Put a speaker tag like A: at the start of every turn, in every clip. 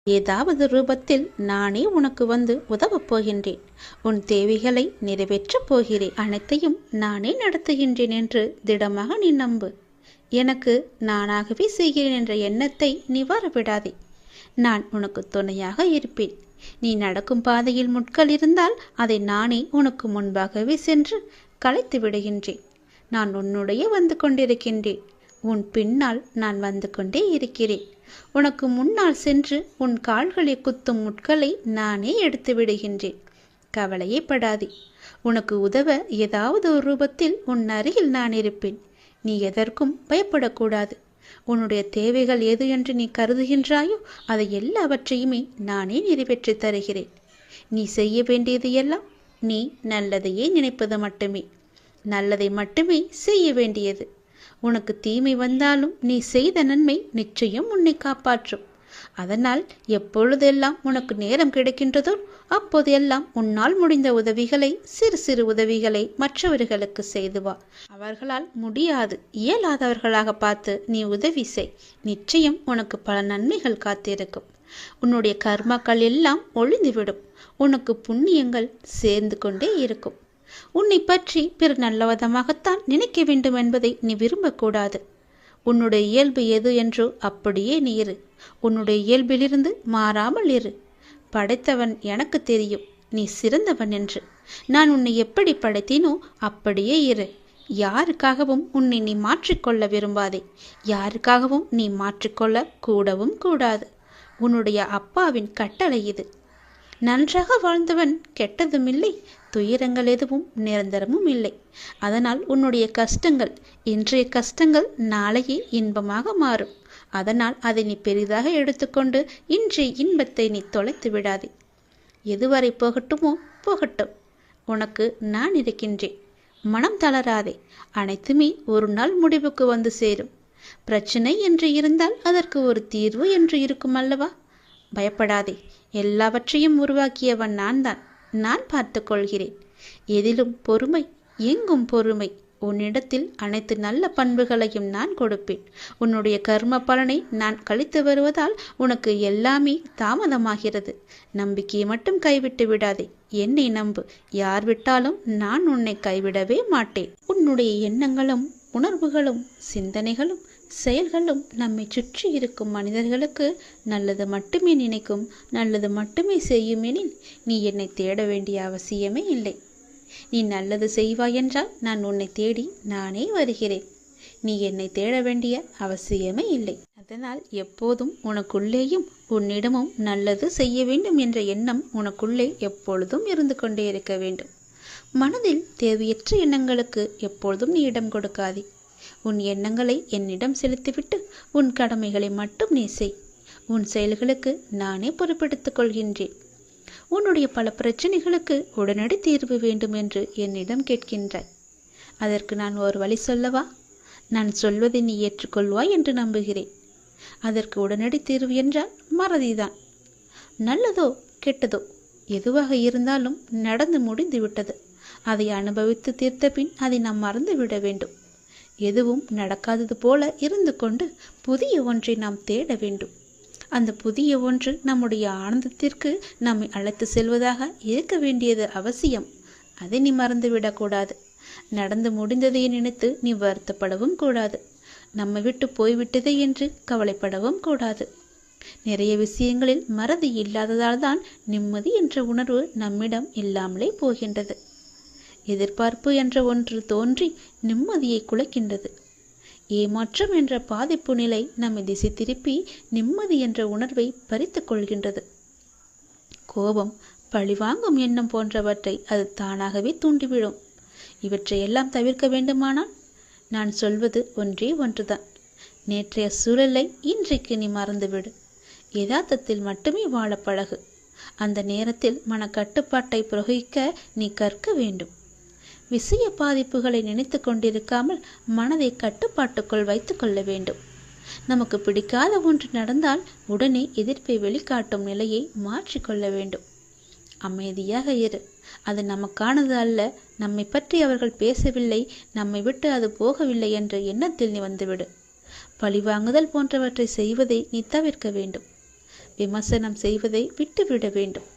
A: ஏதாவது ரூபத்தில் நானே உனக்கு வந்து உதவப் போகின்றேன். உன் தேவைகளை நிறைவேற்றப் போகிறேன். அனைத்தையும் நானே நடத்துகின்றேன் என்று திடமாக நீ நம்பு. எனக்கு நானாகவே செய்கிறேன் என்ற எண்ணத்தை நீ வரவிடாதே. நான் உனக்கு துணையாக இருப்பேன். நீ நடக்கும் பாதையில் முட்கள் இருந்தால் அதை நானே உனக்கு முன்பாகவே சென்று களைத்து விடுகின்றேன். நான் உன்னுடைய வந்து கொண்டிருக்கின்றேன். உன் பின்னால் நான் வந்து கொண்டே இருக்கிறேன். உனக்கு முன்னால் சென்று உன் கால்களை குத்தும் முட்களை நானே எடுத்து விடுகின்றேன். கவலையே படாதே. உனக்கு உதவ ஏதாவது ஒரு ரூபத்தில் உன் அருகில் நான் இருப்பேன். நீ எதற்கும் பயப்படக்கூடாது. உன்னுடைய தேவைகள் எது என்று நீ கருதுகின்றாயோ அதை எல்லாவற்றையுமே நானே நிறைவேற்றி தருகிறேன். நீ செய்ய வேண்டியது எல்லாம் நீ நல்லதையே நினைப்பது மட்டுமே. நல்லதை மட்டுமே செய்ய வேண்டியது. உனக்கு தீமை வந்தாலும் நீ செய்த நன்மை நிச்சயம் உன்னை காப்பாற்றும். அதனால் எப்பொழுதெல்லாம் உனக்கு நேரம் கிடைக்கின்றதோ அப்போதெல்லாம் உன்னால் முடிந்த உதவிகளை, சிறு சிறு உதவிகளை மற்றவர்களுக்கு செய்து வா. அவர்களால் முடியாது, இயலாதவர்களாக பார்த்து நீ உதவி செய். நிச்சயம் உனக்கு பல நன்மைகள் காத்திருக்கும். உன்னுடைய கர்மாக்கள் எல்லாம் ஒளிந்துவிடும். உனக்கு புண்ணியங்கள் சேர்ந்து கொண்டே இருக்கும். உன்னை பற்றி பிற நல்லவிதமாகத்தான் நினைக்க வேண்டும் என்பதை நீ விரும்பக்கூடாது. உன்னுடைய இயல்பு எது என்றோ அப்படியே நீ இரு. உன்னுடைய இயல்பிலிருந்து மாறாமல் இரு. படைத்தவன் எனக்கு தெரியும் நீ சிறந்தவன் என்று. நான் உன்னை எப்படி படைத்தேனோ அப்படியே இரு. யாருக்காகவும் உன்னை நீ மாற்றிக்கொள்ள விரும்பாதே. யாருக்காகவும் நீ மாற்றிக்கொள்ள கூடவும் கூடாது. உன்னுடைய அப்பாவின் கட்டளை இது. நன்றாக வாழ்ந்தவன் கெட்டதும் இல்லை, துயரங்கள் எதுவும் நிரந்தரமும் இல்லை. அதனால் உன்னுடைய கஷ்டங்கள், இன்றைய கஷ்டங்கள் நாளையே இன்பமாக மாறும். அதனால் அதை நீ பெரிதாக எடுத்துக்கொண்டு இன்றைய இன்பத்தை நீ தொலைத்து விடாதே. எதுவரை போகட்டுமோ போகட்டும். உனக்கு நான் இருக்கின்றேன். மனம் தளராதே. அனைத்துமே ஒரு நாள் முடிவுக்கு வந்து சேரும். பிரச்சனை என்று இருந்தால் அதற்கு ஒரு தீர்வு என்று இருக்கும் அல்லவா? பயப்படாதே. எல்லாவற்றையும் உருவாக்கியவன் நான் பார்த்து கொள்கிறேன். எதிலும் பொறுமை, எங்கும் பொறுமை. உன்னிடத்தில் அனைத்து நல்ல பண்புகளையும் நான் கொடுப்பேன். உன்னுடைய கர்ம பலனை நான் கழித்து வருவதால் உனக்கு எல்லாமே தாமதமாகிறது. நம்பிக்கையை மட்டும் கைவிட்டு விடாதே. என்னை நம்பு. யார் விட்டாலும் நான் உன்னை கைவிடவே மாட்டேன். உன்னுடைய எண்ணங்களும் உணர்வுகளும் சிந்தனைகளும் செயல்களும் நம்மை சுற்றி இருக்கும் மனிதர்களுக்கு நல்லது மட்டுமே நினைக்கும், நல்லது மட்டுமே செய்யும் எனில் நீ என்னை தேட வேண்டிய அவசியமே இல்லை. நீ நல்லது செய்வாய் என்றால் நான் உன்னை தேடி நானே வருகிறேன். நீ என்னை தேட வேண்டிய அவசியமே இல்லை. அதனால் எப்போதும் உனக்குள்ளேயும் உன்னிடமும் நல்லது செய்ய வேண்டும் என்ற எண்ணம் உனக்குள்ளே எப்பொழுதும் இருந்து கொண்டே இருக்க வேண்டும். மனதில் தேவையற்ற எண்ணங்களுக்கு எப்பொழுதும் நீ இடம் கொடுக்காதே. உன் எண்ணங்களை என்னிடம் செலுத்திவிட்டு உன் கடமைகளை மட்டும் நீ செய். உன் செயல்களுக்கு நானே பொறுப்பெடுத்துக் கொள்கின்றேன். உன்னுடைய பல பிரச்சனைகளுக்கு உடனடி தீர்வு வேண்டும் என்று என்னிடம் கேட்கின்றாய். அதற்கு நான் ஒரு வழி சொல்லவா? நான் சொல்வதை நீ ஏற்றுக்கொள்வாய் என்று நம்புகிறேன். அதற்கு உடனடி தீர்வு என்றால் மறதிதான். நல்லதோ கெட்டதோ எதுவாக இருந்தாலும் நடந்து முடிந்து விட்டது. அதை அனுபவித்து தீர்த்த பின் அதை நாம் மறந்து விட வேண்டும். எதுவும் நடக்காதது போல இருந்து கொண்டு புதிய ஒன்றை நாம் தேட வேண்டும். அந்த புதிய ஒன்று நம்முடைய ஆனந்தத்திற்கு நம்மை அழைத்து செல்வதாக இருக்க வேண்டியது அவசியம். அதை நீ மறந்துவிடக்கூடாது. நடந்து முடிந்ததை நினைத்து நீ வருத்தப்படவும் கூடாது. நம்மை விட்டு போய்விட்டதே என்று கவலைப்படவும் கூடாது. நிறைய விஷயங்களில் மறதி இல்லாததால் தான் நிம்மதி என்ற உணர்வு நம்மிடம் இல்லாமலே போகின்றது. எதிர்பார்ப்பு என்ற ஒன்று தோன்றி நிம்மதியை குலைக்கின்றது. ஏமாற்றம் என்ற பாதிப்பு நிலை நம்மை திசை திருப்பி நிம்மதி என்ற உணர்வை பறித்து கொள்கின்றது. கோபம், பழிவாங்கும் எண்ணம் போன்றவற்றை அது தானாகவே தூண்டிவிடும். இவற்றையெல்லாம் தவிர்க்க வேண்டுமானால் நான் சொல்வது ஒன்றே ஒன்றுதான். நேற்றைய சூழலை இன்றைக்கு நீ மறந்துவிடு. யதார்த்தத்தில் மட்டுமே வாழ பழகு. அந்த நேரத்தில் மனக்கட்டுப்பாட்டை பிரயோகிக்க நீ கற்க வேண்டும். விஷய பாதிப்புகளை நினைத்து கொண்டிருக்காமல் மனதை கட்டுப்பாட்டுக்குள் வைத்து கொள்ள வேண்டும். நமக்கு பிடிக்காத ஒன்று நடந்தால் உடனே எதிர்ப்பை வெளிக்காட்டும் நிலையை மாற்றிக்கொள்ள வேண்டும். அமைதியாக இரு. அது நமக்கானது அல்ல. நம்மை பற்றி அவர்கள் பேசவில்லை, நம்மை விட்டு அது போகவில்லை என்ற எண்ணத்தில் நீ வந்துவிடு. பழிவாங்குதல் போன்றவற்றை செய்வதை நீ தவிர்க்க வேண்டும். விமர்சனம் செய்வதை விட்டுவிட வேண்டும்.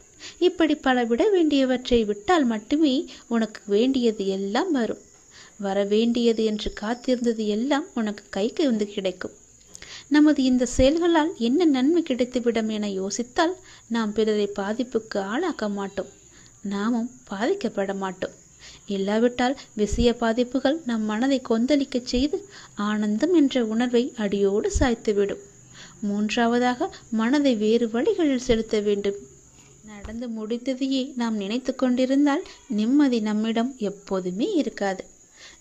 A: இப்படி பல விட வேண்டியவற்றை விட்டால் மட்டுமே உனக்கு வேண்டியது எல்லாம் வரும். வர வேண்டியது என்று காத்திருந்தது எல்லாம் உனக்கு கைக்கு வந்து கிடைக்கும். நமது இந்த செயல்களால் என்ன நன்மை கிடைத்துவிடும் என யோசித்தால் நாம் பிறரை பாதிப்புக்கு ஆளாக்க மாட்டோம், நாமும் பாதிக்கப்பட மாட்டோம். இல்லாவிட்டால் விஷய பாதிப்புகள் நம் மனதை கொந்தளிக்க செய்து ஆனந்தம் என்ற உணர்வை அடியோடு சாய்த்துவிடும். மூன்றாவதாக, மனதை வேறு வழிகளில் செலுத்த வேண்டும். நடந்து முடிந்ததையே நாம் நினைத்து கொண்டிருந்தால் நிம்மதி நம்மிடம் எப்போதுமே இருக்காது,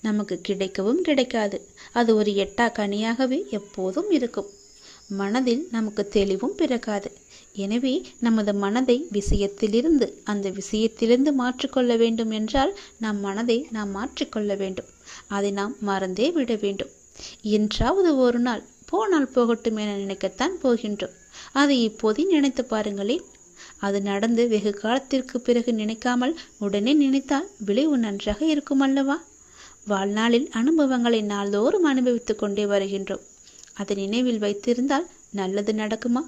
A: நமக்கு கிடைக்கவும் கிடைக்காது. அது ஒரு எட்டா கனியாகவே எப்போதும் இருக்கும். மனதில் நமக்கு தெளிவும் பிறக்காது. எனவே நமது மனதை அந்த விஷயத்திலிருந்து மாற்றிக்கொள்ள வேண்டும் என்றால் நம் மனதை நாம் மாற்றிக்கொள்ள வேண்டும். அதை நாம் மறந்தே விட வேண்டும். என்றாவது ஒரு நாள் போனால் போகட்டும் என நினைக்கத்தான் போகின்றோம். அதை இப்போதே நினைத்து பாருங்களேன். அது நடந்து வெகு காலத்திற்கு பிறகு நினைக்காமல் உடனே நினைத்தால் விளைவு நன்றாக இருக்கும் அல்லவா? வாழ்நாளில் அனுபவங்களை நாள்தோறும் அனுபவித்துக் கொண்டே வருகின்றோம். அதை நினைவில் வைத்திருந்தால் நல்லது நடக்குமா?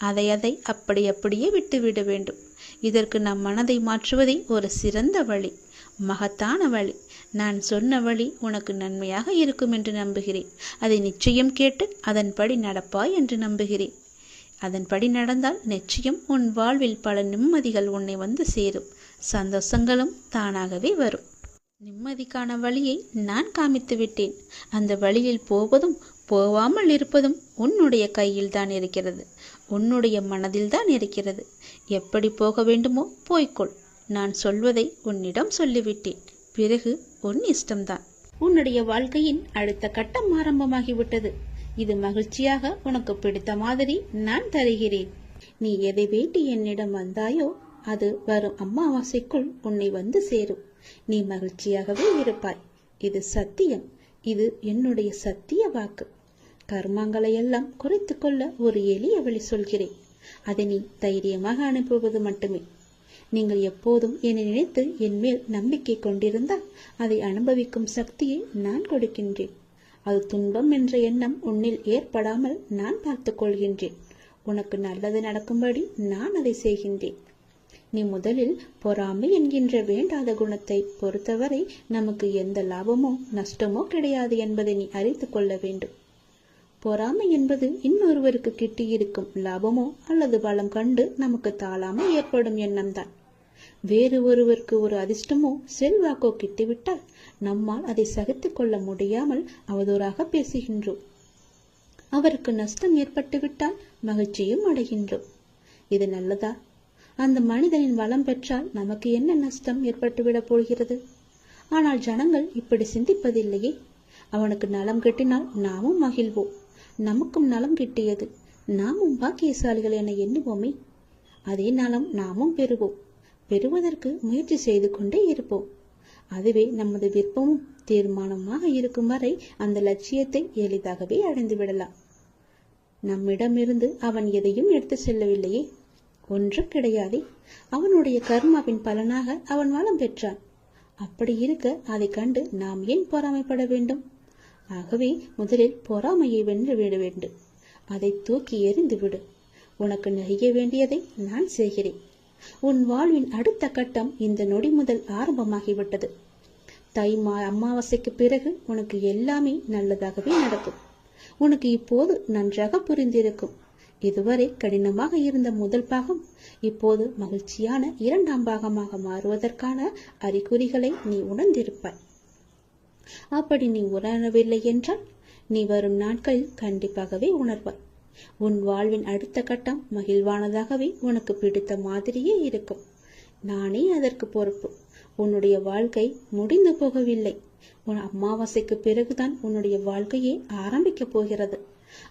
A: அதை அப்படியே விட்டுவிட வேண்டும். இதற்கு நம் மனதை மாற்றுவதே ஒரு சிறந்த வழி, மகத்தான வழி. நான் சொன்ன வழி உனக்கு நன்மையாக இருக்கும் என்று நம்புகிறேன். அதை நிச்சயம் கேட்டு அதன்படி நடப்பாய் என்று நம்புகிறேன். அதன்படி நடந்தால் நிச்சயம் உன் வாழ்வில் பல நிம்மதிகள் உன்னை வந்து சேரும். சந்தோஷங்களும் தானாகவே வரும். நிம்மதிக்கான வழியை நான் காமித்து விட்டேன். அந்த வழியில் போவதும் போவாமல் இருப்பதும் உன்னுடைய கையில் தான் இருக்கிறது, உன்னுடைய மனதில் தான் இருக்கிறது. எப்படி போக வேண்டுமோ போய்க்கொள். நான் சொல்வதை உன்னிடம் சொல்லிவிட்டேன். பிறகு உன் இஷ்டம்தான். உன்னுடைய வாழ்க்கையின் அடுத்த கட்டம் ஆரம்பமாகிவிட்டது. இது மகிழ்ச்சியாக உனக்கு பிடித்த மாதிரி நான் தருகிறேன். நீ எதை வேண்டி என்னிடம் வந்தாயோ அது வரும் அமாவாசைக்குள் உன்னை வந்து சேரும். நீ மகிழ்ச்சியாகவே இருப்பாய். இது சத்தியம். இது என்னுடைய சத்திய வாக்கு. கர்மங்களை எல்லாம் குறைத்து கொள்ள ஒரு எளிய வழி சொல்கிறேன். அதை நீ தைரியமாக அனுப்புவது மட்டுமே. நீங்கள் எப்போதும் என்னை நினைத்து என் மேல் நம்பிக்கை கொண்டிருந்தால் அதை அனுபவிக்கும் சக்தியை நான் கொடுக்கின்றேன். அது துன்பம் என்ற எண்ணம் உன்னில் ஏற்படாமல் நான் பார்த்துக் கொள்கின்றேன். உனக்கு நல்லது நடக்கும்படி நான் அதை செய்கின்றேன். நீ முதலில் பொறாமை என்கின்ற வேண்டாத குணத்தை பொறுத்தவரை நமக்கு எந்த லாபமோ நஷ்டமோ கிடையாது என்பதை நீ அறிந்து கொள்ள வேண்டும். பொறாமை என்பது இன்னொருவருக்கு கிட்டியிருக்கும் லாபமோ அல்லது பலம் கண்டு நமக்கு தாழாமல் ஏற்படும் எண்ணம்தான். வேறு ஒருவருக்கு ஒரு அதிர்ஷ்டமோ செல்வாக்கோ கிட்டிவிட்டால் நம்மால் அதை சகித்து கொள்ள முடியாமல் அவதூறாக பேசுகின்றோம். அவருக்கு நஷ்டம் ஏற்பட்டுவிட்டால் மகிழ்ச்சியும் அடைகின்றோம். இது நல்லதா? அந்த மனிதனின் வளம் பெற்றால் நமக்கு என்ன நஷ்டம் ஏற்பட்டுவிடப் போகிறது? ஆனால் ஜனங்கள் இப்படி சிந்திப்பதில்லையே. அவனுக்கு நலம் கிட்டினால் நாமும் மகிழ்வோம். நமக்கும் நலம் கிட்டியது, நாமும் பாக்கியசாலிகள் என எண்ணுவோமே. அதே நலம் நாமும் பெறுவோம். பெறுவதற்கு முயற்சி செய்து கொண்டே இருப்போம். அதுவே நமது விருப்பமும் தீர்மானமாக இருக்கும் வரை அந்த லட்சியத்தை எளிதாகவே அடைந்து விடலாம். நம்மிடமிருந்து அவன் எதையும் எடுத்து செல்லவில்லையே, ஒன்றும் கிடையாதே. அவனுடைய கர்மாவின் பலனாக அவன் வளம் பெற்றான். அப்படி இருக்க அதை கண்டு நாம் ஏன் பொறாமைப்பட வேண்டும்? ஆகவே முதலில் பொறாமையை வென்று விட வேண்டும். அதை தூக்கி எறிந்து விடு. உனக்கு நெய்ய வேண்டியதை நான் செய்கிறேன். உன் வாழ்வின் அடுத்த கட்டம் இந்த நொடி முதல் ஆரம்பமாகிவிட்டது. அமாவாசைக்கு பிறகு உனக்கு எல்லாமே நல்லதாகவே நடக்கும். உனக்கு இப்போது நன்றாக புரிந்திருக்கும். இதுவரை கடினமாக இருந்த முதல் பாகம் இப்போது மகிழ்ச்சியான இரண்டாம் பாகமாக மாறுவதற்கான அறிகுறிகளை நீ உணர்ந்திருப்பாய். அப்படி நீ உணரவில்லை என்றால் நீ வரும் நாட்களில் கண்டிப்பாகவே உணர்வாய். உன் வாழ்வின் அடுத்த கட்டம் மகிழ்வானதாகவே உனக்கு பிடித்த மாதிரியே இருக்கும். நானே அதற்கு பொறுப்பு. உன்னுடைய வாழ்க்கை முடிந்து போகவில்லை. உன் அமாவாசைக்கு பிறகுதான் உன்னுடைய வாழ்க்கையே ஆரம்பிக்க போகிறது.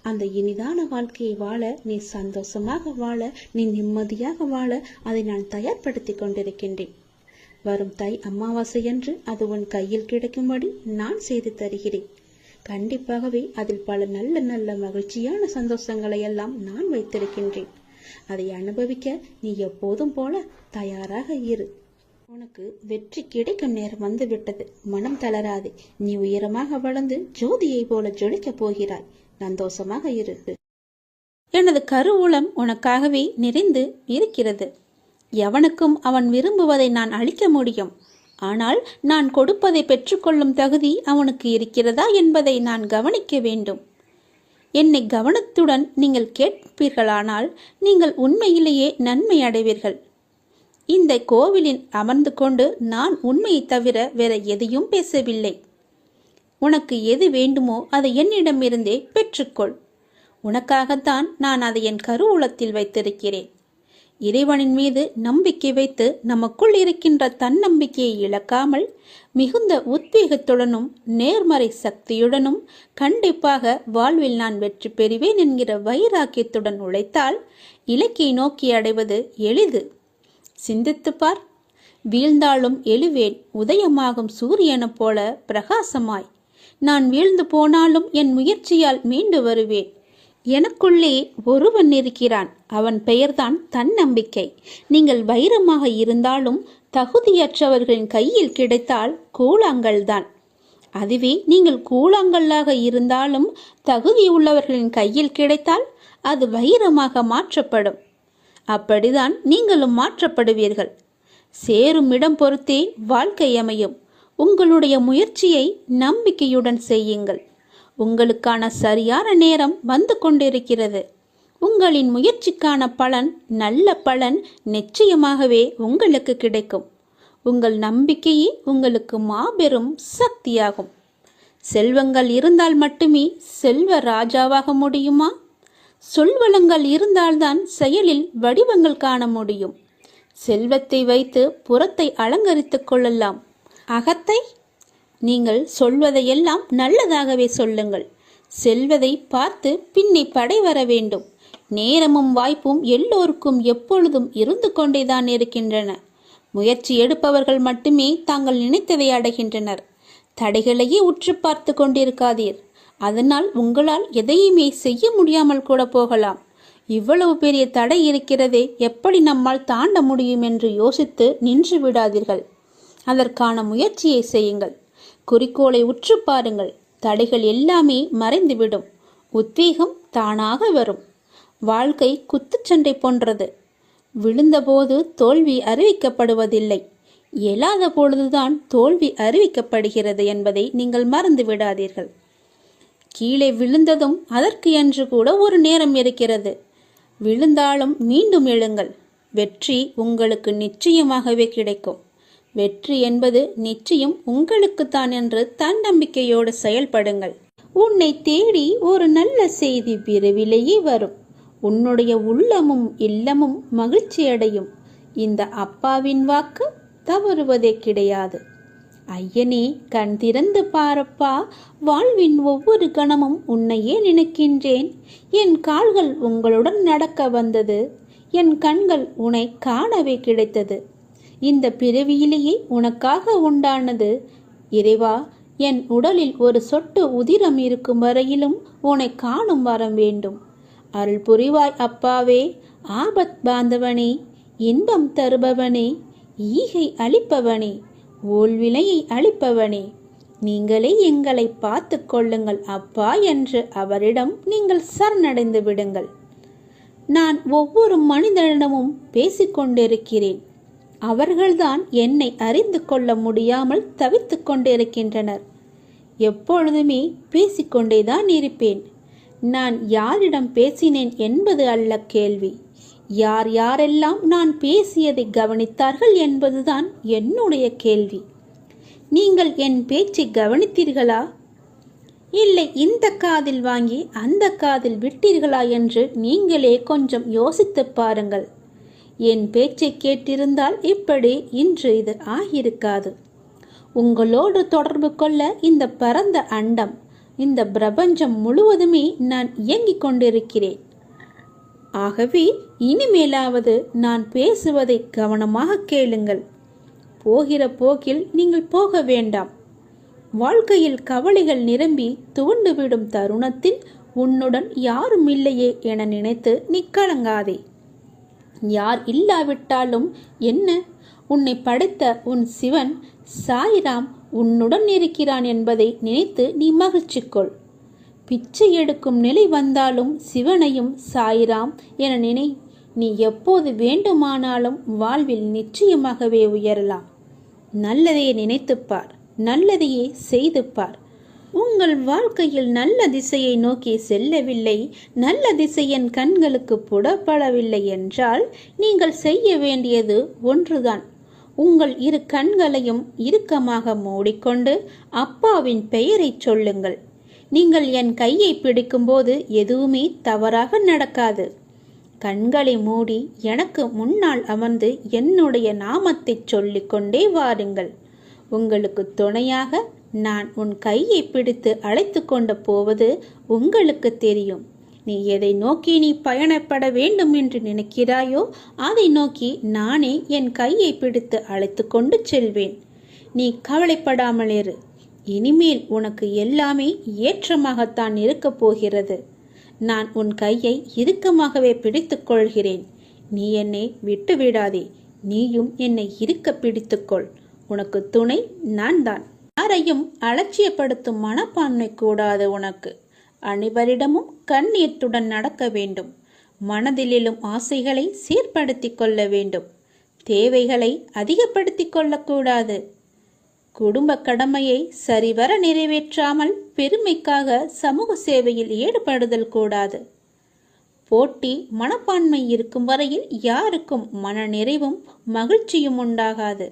A: அந்த இனிதான வாழ்க்கையை வாழ, நீ சந்தோஷமாக வாழ, நீ நிம்மதியாக வாழ அதை நான் தயார்படுத்தி கொண்டிருக்கின்றேன். வரும் அமாவாசை என்று அது உன் கையில் கிடைக்கும்படி நான் செய்து தருகிறேன். கண்டிப்பாகவே அதில் பல நல்ல நல்ல மகிழ்ச்சியான சந்தோஷங்களை எல்லாம் நான் வைத்திருக்கின்றேன். அதை அனுபவிக்க நீ எப்போதும் போல தயாராக இரு. உனக்கு வெற்றி கிடைக்கும் நேரம் வந்துவிட்டது. மனம் தளராதே. நீ உயரமாக வளர்ந்து ஜோதியை போல ஜொலிக்கப் போகிறாய். சந்தோஷமாக இரு. எனது கருவூலம் உனக்காகவே நிறைந்து இருக்கிறது. எவனுக்கும் அவன் விரும்புவதை நான் அளிக்க முடியும். ஆனால் நான் கொடுப்பதை பெற்றுக்கொள்ளும் தகுதி அவனுக்கு இருக்கிறதா என்பதை நான் கவனிக்க வேண்டும். என்னை கவனத்துடன் நீங்கள் கேட்பீர்களானால் நீங்கள் உண்மையிலேயே நன்மை அடைவீர்கள். இந்த கோவிலில் அமர்ந்து கொண்டு நான் உண்மையை தவிர வேற எதையும் பேசவில்லை. உனக்கு எது வேண்டுமோ அதை என்னிடமிருந்தே பெற்றுக்கொள். உனக்காகத்தான் நான் அதை என் கருவூலத்தில் வைத்திருக்கிறேன். இறைவனின் மீது நம்பிக்கை வைத்து நமக்குள் இருக்கின்ற தன்னம்பிக்கையை இழக்காமல் மிகுந்த உத்வேகத்துடனும் நேர்மறை சக்தியுடனும் கண்டிப்பாக வாழ்வில் நான் வெற்றி பெறுவேன் என்கிற வைராக்கியத்துடன் உழைத்தால் இலக்கை நோக்கி அடைவது எளிது. சிந்தித்துப்பார். வீழ்ந்தாலும் எழுவேன், உதயமாகும் சூரியனை போல பிரகாசமாய். நான் வீழ்ந்து போனாலும் என் முயற்சியால் மீண்டு வருவேன். எனக்குள்ளே ஒருவன் இருக்கிறான், அவன் பெயர்தான் தன்னம்பிக்கை. நீங்கள் வைரமாக இருந்தாலும் தகுதியற்றவர்களின் கையில் கிடைத்தால் கூழாங்கல்தான். அதுவே நீங்கள் கூழாங்கல்லாக இருந்தாலும் தகுதி உள்ளவர்களின் கையில் கிடைத்தால் அது வைரமாக மாற்றப்படும். அப்படிதான் நீங்களும் மாற்றப்படுவீர்கள். சேரும் இடம் பொறுத்தே வாழ்க்கை அமையும். உங்களுடைய முயற்சியை நம்பிக்கையுடன் செய்யுங்கள். உங்களுக்கான சரியான நேரம் வந்து கொண்டிருக்கிறது. உங்களின் முயற்சிக்கான பலன், நல்ல பலன் நிச்சயமாகவே உங்களுக்கு கிடைக்கும். உங்கள் நம்பிக்கையே உங்களுக்கு மாபெரும் சக்தியாகும். செல்வங்கள் இருந்தால் மட்டுமே செல்வ ராஜாவாக முடியுமா? சொல்வளங்கள் இருந்தால்தான் செயலில் வடிவங்கள் காண முடியும். செல்வத்தை வைத்து புறத்தை அலங்கரித்துக் கொள்ளலாம். அகத்தை நீங்கள் சொல்வதையெல்லாம் நல்லதாகவே சொல்லுங்கள். செல்வதை பார்த்து பின்னே படை வர வேண்டும். நேரமும் வாய்ப்பும் எல்லோருக்கும் எப்பொழுதும் இருந்து கொண்டேதான் இருக்கின்றன. முயற்சி எடுப்பவர்கள் மட்டுமே தாங்கள் நினைத்ததை அடைகின்றனர். தடைகளையே உற்று பார்த்து கொண்டிருக்காதீர். அதனால் உங்களால் எதையுமே செய்ய முடியாமல் கூட போகலாம். இவ்வளவு பெரிய தடை இருக்கிறதே, எப்படி நம்மால் தாண்ட முடியும் என்று யோசித்து நின்று விடாதீர்கள். அதற்கான முயற்சியை செய்யுங்கள். குறிக்கோளை உற்று பாருங்கள். தடைகள் எல்லாமே மறைந்துவிடும். உத்வேகம் தானாக வரும். வாழ்க்கை குத்துச்சண்டை போன்றது. விழுந்தபோது தோல்வி அறிவிக்கப்படுவதில்லை. இயலாத பொழுதுதான் தோல்வி அறிவிக்கப்படுகிறது என்பதை நீங்கள் மறந்து விடாதீர்கள். கீழே விழுந்ததும் அதற்கு என்று கூட ஒரு நேரம் இருக்கிறது. விழுந்தாலும் மீண்டும் எழுங்கள். வெற்றி உங்களுக்கு நிச்சயமாகவே கிடைக்கும். வெற்றி என்பது நிச்சயம் உங்களுக்குத்தான் என்று தன்னம்பிக்கையோடு செயல்படுங்கள். உன்னை தேடி ஒரு நல்ல செய்தி விரைவிலேயே வரும். உன்னுடைய உள்ளமும் இல்லமும் மகிழ்ச்சி அடையும். இந்த அப்பாவின் வாக்கு தவறுவதே கிடையாது. ஐயனே, கண் திறந்து பாரப்பா. வாழ்வின் ஒவ்வொரு கணமும் உன்னையே நினைக்கின்றேன். என் கால்கள் உங்களுடன் நடக்க வந்தது. என் கண்கள் உன்னை காணவே கிடைத்தது. இந்த பிறவியிலேயே உனக்காக உண்டானது. இறைவா, என் உடலில் ஒரு சொட்டு உதிரம் இருக்கும் வரையிலும் உன்னை காணும் வரம் வேண்டும். அருள் புரிவாய் அப்பாவே. ஆபத் பாந்தவனே, இன்பம் தருபவனே, ஈகை அளிப்பவனே, ஓல்வினையை அளிப்பவனே, நீங்களே எங்களை பார்த்து கொள்ளுங்கள் அப்பா என்று அவரிடம் நீங்கள் சரணடைந்து விடுங்கள். நான் ஒவ்வொரு மனிதனிடமும் பேசிக்கொண்டிருக்கிறேன். அவர்கள்தான் என்னை அறிந்து கொள்ள முடியாமல் தவித்து கொண்டிருக்கின்றனர். எப்பொழுதுமே பேசிக்கொண்டேதான் இருப்பேன். நான் யாரிடம் பேசினேன் என்பது அல்ல கேள்வி. யார் யாரெல்லாம் நான் பேசியதை கவனித்தார்கள் என்பதுதான் என்னுடைய கேள்வி. நீங்கள் என் பேச்சை கவனித்தீர்களா? இல்லை இந்த காதில் வாங்கி அந்த காதில் விட்டீர்களா என்று நீங்களே கொஞ்சம் யோசித்து பாருங்கள். என் பேச்சை கேட்டிருந்தால் இப்படி இன்று இது ஆகியிருக்காது. உங்களோடு தொடர்பு கொள்ள இந்த பரந்த அண்டம், இந்த பிரபஞ்சம் முழுவதுமே நான் இயங்கிக் கொண்டிருக்கிறேன். ஆகவே இனிமேலாவது நான் பேசுவதை கவனமாக கேளுங்கள். போகிற போக்கில் நீங்கள் போக வேண்டாம். வாழ்க்கையில் கவலைகள் நிரம்பி துவண்டுவிடும் தருணத்தில் உன்னுடன் யாரும் இல்லையே என நினைத்து நீ கலங்காதே. யார் இல்லாவிட்டாலும் என்ன, உன்னை படைத்த உன் சிவன் சாய்ராம் உன்னுடன் இருக்கிறான் என்பதை நினைத்து நீ மகிழ்ச்சி கொள். பிச்சை எடுக்கும் நிலை வந்தாலும் சிவனையும் சாய்ராம் என நினை. நீ எப்போது வேண்டுமானாலும் வாழ்வில் நிச்சயமாகவே உயரலாம். நல்லதையே நினைத்துப்பார், நல்லதையே செய்துப்பார். உங்கள் வாழ்க்கையில் நல்ல திசையை நோக்கி செல்லவில்லை, நல்ல திசை என் கண்களுக்கு புலப்படவில்லை என்றால் நீங்கள் செய்ய வேண்டியது ஒன்றுதான். உங்கள் இரு கண்களையும் இறுக்கமாக மூடிக்கொண்டு அப்பாவின் பெயரை சொல்லுங்கள். நீங்கள் என் கையை பிடிக்கும்போது எதுவுமே தவறாக நடக்காது. கண்களை மூடி எனக்கு முன்னால் அமர்ந்து என்னுடைய நாமத்தை சொல்லிக்கொண்டே வாருங்கள். உங்களுக்கு துணையாக நான் உன் கையை பிடித்து அழைத்து கொண்டு போவது உங்களுக்கு தெரியும். நீ எதை நோக்கி நீ பயணப்பட வேண்டும் என்று நினைக்கிறாயோ அதை நோக்கி நானே என் கையை பிடித்து அழைத்து கொண்டு செல்வேன். நீ கவலைப்படாமல் இரு. இனிமேல் உனக்கு எல்லாமே ஏற்றமாகத்தான் இருக்கப் போகிறது. நான் உன் கையை இறுக்கமாகவே பிடித்துக் கொள்கிறேன். நீ என்னை விட்டு விடாதே. நீயும் என்னை இறுக்க பிடித்துக்கொள். உனக்கு துணை நான் தான். யாரையும் அலட்சியப்படுத்தும் மனப்பான்மை கூடாது உனக்கு. அனைவரிடமும் கண்ணியத்துடன் நடக்க வேண்டும். மனதிலும் ஆசைகளை சீர்படுத்தி கொள்ள வேண்டும். தேவைகளை அதிகப்படுத்தி கொள்ளக்கூடாது. குடும்ப கடமையை சரிவர நிறைவேற்றாமல் பெருமைக்காக சமூக சேவையில் ஈடுபடுதல் கூடாது. போட்டி மனப்பான்மை இருக்கும் வரையில் யாருக்கும் மன நிறைவும் மகிழ்ச்சியும் உண்டாகாது.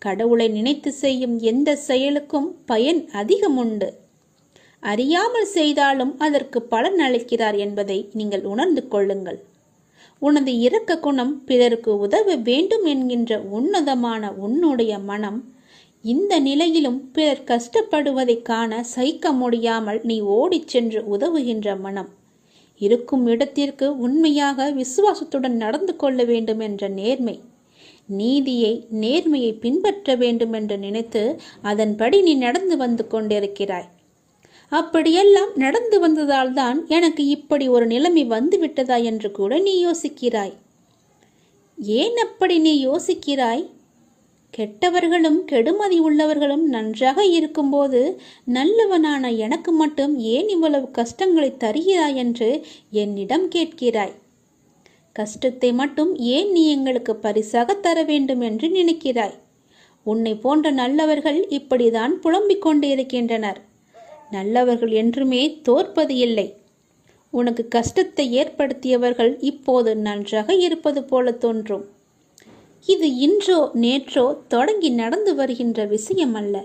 A: கடவுளை நினைத்து செய்யும் எந்த செயலுக்கும் பயன் அதிகம் உண்டு. அறியாமல் செய்தாலும் அதற்கு பலன் அளிக்கிறார் என்பதை நீங்கள் உணர்ந்து கொள்ளுங்கள். உனது இரக்க குணம் பிறருக்கு உதவ வேண்டும் என்கின்ற உன்னதமான உன்னுடைய மனம் இந்த நிலையிலும் பிறர் கஷ்டப்படுவதை காண சகிக்க முடியாமல் நீ ஓடிச் சென்று உதவுகின்ற மனம், இருக்கும் இடத்திற்கு உண்மையாக விசுவாசத்துடன் நடந்து கொள்ள வேண்டும் என்ற நேர்மை, நீதியை நேர்மையை பின்பற்ற வேண்டும் என்று நினைத்து அதன்படி நீ நடந்து வந்து கொண்டிருக்கிறாய். அப்படியெல்லாம் நடந்து வந்ததால் தான் எனக்கு இப்படி ஒரு நிலைமை வந்துவிட்டதா என்று கூட நீ யோசிக்கிறாய். ஏன் அப்படி நீ யோசிக்கிறாய்? கெட்டவர்களும் கெடுமதி உள்ளவர்களும் நன்றாக இருக்கும்போது நல்லவனான எனக்கு மட்டும் ஏன் இவ்வளவு கஷ்டங்களை தருகிறாய் என்று என்னிடம் கேட்கிறாய். கஷ்டத்தை மட்டும் ஏன் நீ எங்களுக்கு பரிசாக தர வேண்டும் என்று நினைக்கிறாய். உன்னை போன்ற நல்லவர்கள் இப்படிதான் புலம்பிக் கொண்டு இருக்கின்றனர். நல்லவர்கள் என்றுமே தோற்பது இல்லை. உனக்கு கஷ்டத்தை ஏற்படுத்தியவர்கள் இப்போது நன்றாக இருப்பது போல தோன்றும். இது இன்றோ நேற்றோ தொடங்கி நடந்து வருகின்ற விஷயம் அல்ல.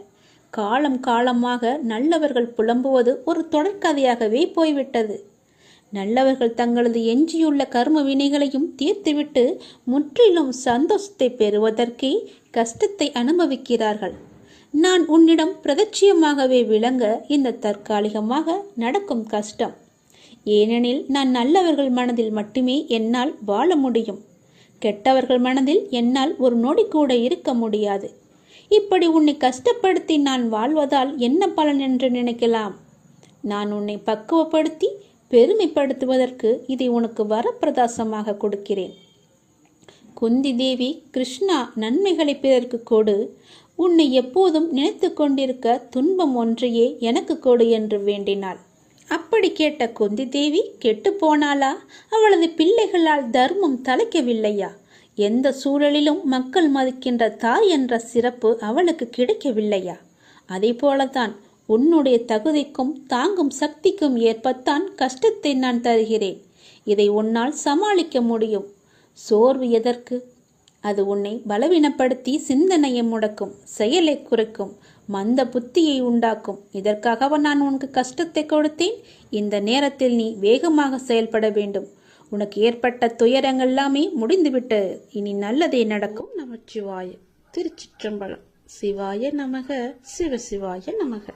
A: காலம் காலமாக நல்லவர்கள் புலம்புவது ஒரு தொடர்கதையாகவே போய்விட்டது. நல்லவர்கள் தங்களது எஞ்சியுள்ள கர்ம வினைகளையும் தீர்த்துவிட்டு முற்றிலும் சந்தோஷத்தை பெறுவதற்கே கஷ்டத்தை அனுபவிக்கிறார்கள். நான் உன்னிடம் பிரதட்சியமாகவே விளங்க இந்த தற்காலிகமாக நடக்கும் கஷ்டம். ஏனெனில் நான் நல்லவர்கள் மனதில் மட்டுமே என்னால் வாழ முடியும். கெட்டவர்கள் மனதில் என்னால் ஒரு நொடி கூட இருக்க முடியாது. இப்படி உன்னை கஷ்டப்படுத்தி நான் வாழ்வதால் என்ன பலன் என்று நினைக்கலாம்? நான் உன்னை பக்குவப்படுத்தி பெருமைப்படுத்துவதற்கு இதை உனக்கு வரப்பிரதாசமாக கொடுக்கிறேன். குந்தி தேவி, கிருஷ்ணா நன்மைகளை பிறருக்கு கொடு, உன்னை எப்போதும் நினைத்து கொண்டிருக்க துன்பம் ஒன்றையே எனக்கு கொடு என்று வேண்டினாள். அப்படி கேட்ட குந்தி தேவி கெட்டு போனாளா? அவளது பிள்ளைகளால் தர்மம் தலைக்கவில்லையா? எந்த சூழலிலும் மக்கள் மதிக்கின்ற தாய் என்ற சிறப்பு அவளுக்கு கிடைக்கவில்லையா? அதே போலத்தான் உன்னுடைய தகுதிக்கும் தாங்கும் சக்திக்கும் ஏற்பத்தான் கஷ்டத்தை நான் தருகிறேன். இதை உன்னால் சமாளிக்க முடியும். சோர்வு எதற்கு? அது உன்னை பலவீனப்படுத்தி சிந்தனையை முடக்கும், செயலை குறைக்கும், மந்த புத்தியை உண்டாக்கும். இதற்காக நான் உனக்கு கஷ்டத்தை கொடுத்தேன். இந்த நேரத்தில் நீ வேகமாக செயல்பட வேண்டும். உனக்கு ஏற்பட்ட துயரங்கள் எல்லாமே முடிந்துவிட்டு இனி நல்லதே நடக்கும். நமச்சிவாய. திருச்சிற்றம்பலம். சிவாய நமக. சிவசிவாய நமக.